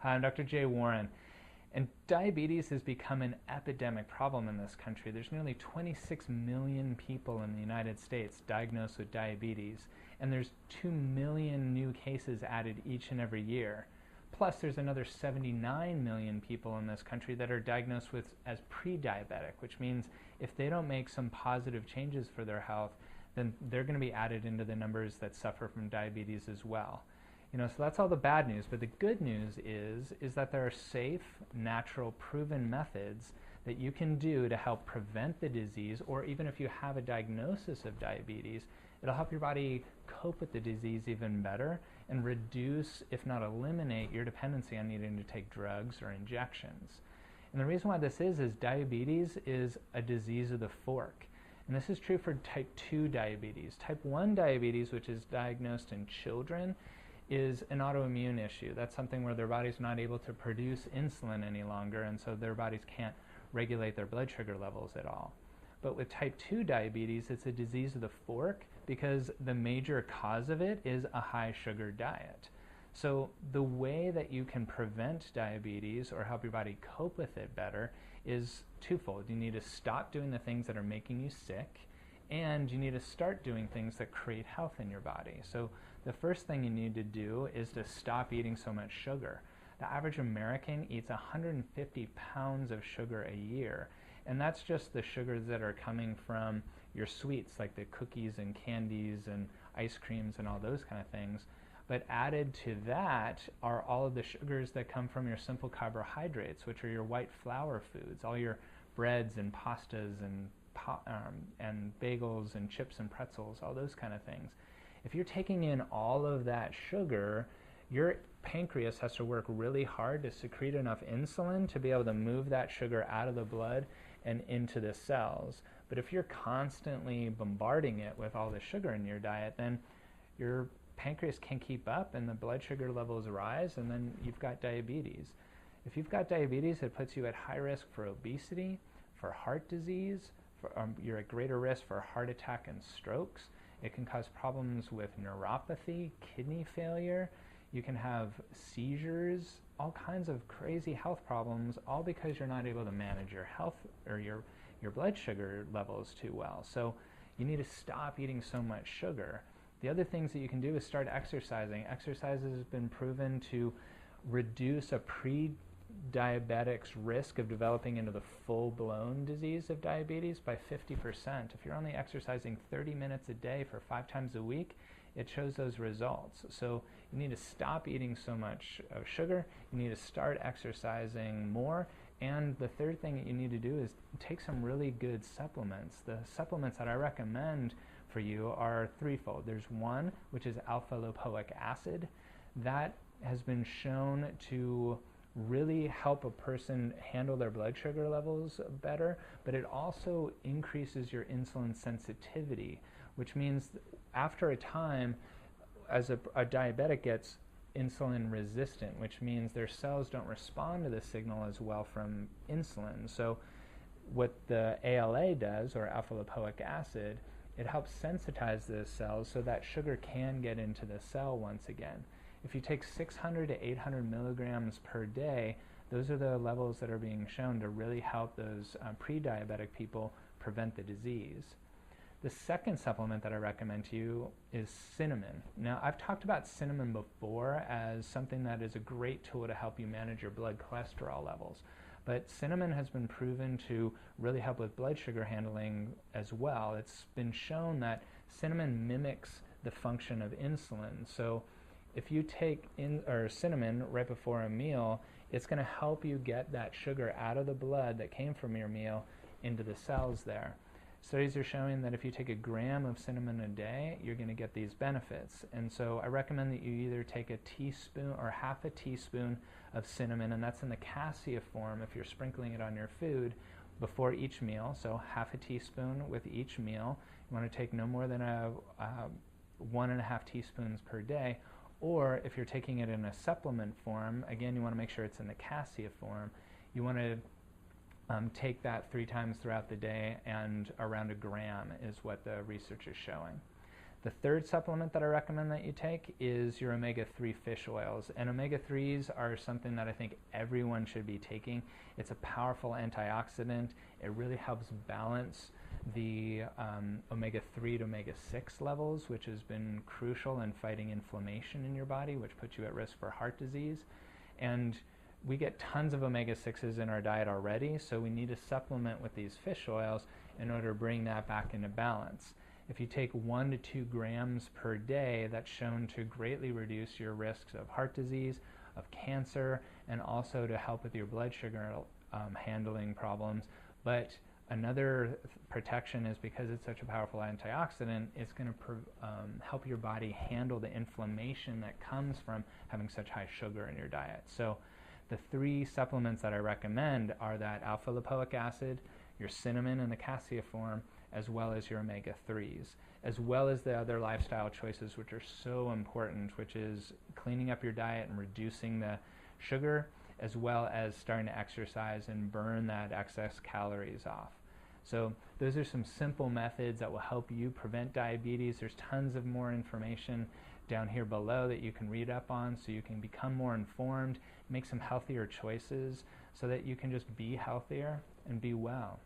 Hi, I'm Dr. Jay Warren. And diabetes has become an epidemic problem in this country. There's nearly 26 million people in the United States diagnosed with diabetes, and there's 2 million new cases added each and every year. Plus, there's another 79 million people in this country that are diagnosed with as pre-diabetic, which means if they don't make some positive changes for their health, then they're going to be added into the numbers that suffer from diabetes as well. So that's all the bad news, but the good news is that there are safe, natural, proven methods that you can do to help prevent the disease, or even if you have a diagnosis of diabetes, it'll help your body cope with the disease even better and reduce, if not eliminate, your dependency on needing to take drugs or injections. And the reason why this is diabetes is a disease of the fork. And this is true for type 2 diabetes. Type 1 diabetes, which is diagnosed in children, is an autoimmune issue. That's something where their body's not able to produce insulin any longer, and so their bodies can't regulate their blood sugar levels at all. But with type 2 diabetes, it's a disease of the fork because the major cause of it is a high sugar diet. So the way that you can prevent diabetes or help your body cope with it better is twofold. You need to stop doing the things that are making you sick, and you need to start doing things that create health in your body. So the first thing you need to do is to stop eating so much sugar. The average American eats 150 pounds of sugar a year, and that's just the sugars that are coming from your sweets, like the cookies and candies and ice creams and all those kind of things. But added to that are all of the sugars that come from your simple carbohydrates, which are your white flour foods, all your breads and pastas and bagels and chips and pretzels, all those kind of things. If you're taking in all of that sugar, your pancreas has to work really hard to secrete enough insulin to be able to move that sugar out of the blood and into the cells. But if you're constantly bombarding it with all the sugar in your diet, then your pancreas can't keep up and the blood sugar levels rise, and then you've got diabetes. If you've got diabetes, it puts you at high risk for obesity, for heart disease, you're at greater risk for heart attack and strokes. It can cause problems with neuropathy, kidney failure. You can have seizures, all kinds of crazy health problems, all because you're not able to manage your health or your blood sugar levels too well. So you need to stop eating so much sugar. The other things that you can do is start exercising. Exercise has been proven to reduce a pre-diabetic's risk of developing into the full-blown disease of diabetes by 50%. If you're only exercising 30 minutes a day for 5 times a week, it shows those results. So you need to stop eating so much sugar, you need to start exercising more, and the third thing that you need to do is take some really good supplements. The supplements that I recommend for you are threefold. There's one, which is alpha-lipoic acid. That has been shown to really help a person handle their blood sugar levels better, but it also increases your insulin sensitivity, which means after a time, as a diabetic gets insulin resistant, which means their cells don't respond to the signal as well from insulin. So what the ALA does, or alpha-lipoic acid, it helps sensitize those cells so that sugar can get into the cell once again. If you take 600 to 800 milligrams per day, those are the levels that are being shown to really help those pre-diabetic people prevent the disease. The second supplement that I recommend to you is cinnamon. Now, I've talked about cinnamon before as something that is a great tool to help you manage your blood cholesterol levels. But cinnamon has been proven to really help with blood sugar handling as well. It's been shown that cinnamon mimics the function of insulin. So if you take cinnamon right before a meal, it's going to help you get that sugar out of the blood that came from your meal into the cells there. Studies are showing that if you take a gram of cinnamon a day, you're going to get these benefits. And so I recommend that you either take a teaspoon or half a teaspoon of cinnamon, and that's in the cassia form if you're sprinkling it on your food before each meal. So half a teaspoon with each meal. You want to take no more than 1.5 teaspoons per day. Or if you're taking it in a supplement form, again, you want to make sure it's in the cassia form. You want to take that 3 times throughout the day, and around a gram is what the research is showing. The third supplement that I recommend that you take is your omega-3 fish oils. And omega-3s are something that I think everyone should be taking. It's a powerful antioxidant. It really helps balance the omega-3 to omega-6 levels, which has been crucial in fighting inflammation in your body, which puts you at risk for heart disease. And we get tons of omega-6s in our diet already, so we need to supplement with these fish oils in order to bring that back into balance. If you take 1 to 2 grams per day, that's shown to greatly reduce your risks of heart disease, of cancer, and also to help with your blood sugar handling problems. But another protection is because it's such a powerful antioxidant, it's going to help your body handle the inflammation that comes from having such high sugar in your diet. So the 3 supplements that I recommend are that alpha lipoic acid, your cinnamon and the cassia form, as well as your omega-3s, as well as the other lifestyle choices which are so important, which is cleaning up your diet and reducing the sugar, as well as starting to exercise and burn that excess calories off. So those are some simple methods that will help you prevent diabetes. There's tons of more information down here below that you can read up on so you can become more informed, make some healthier choices so that you can just be healthier and be well.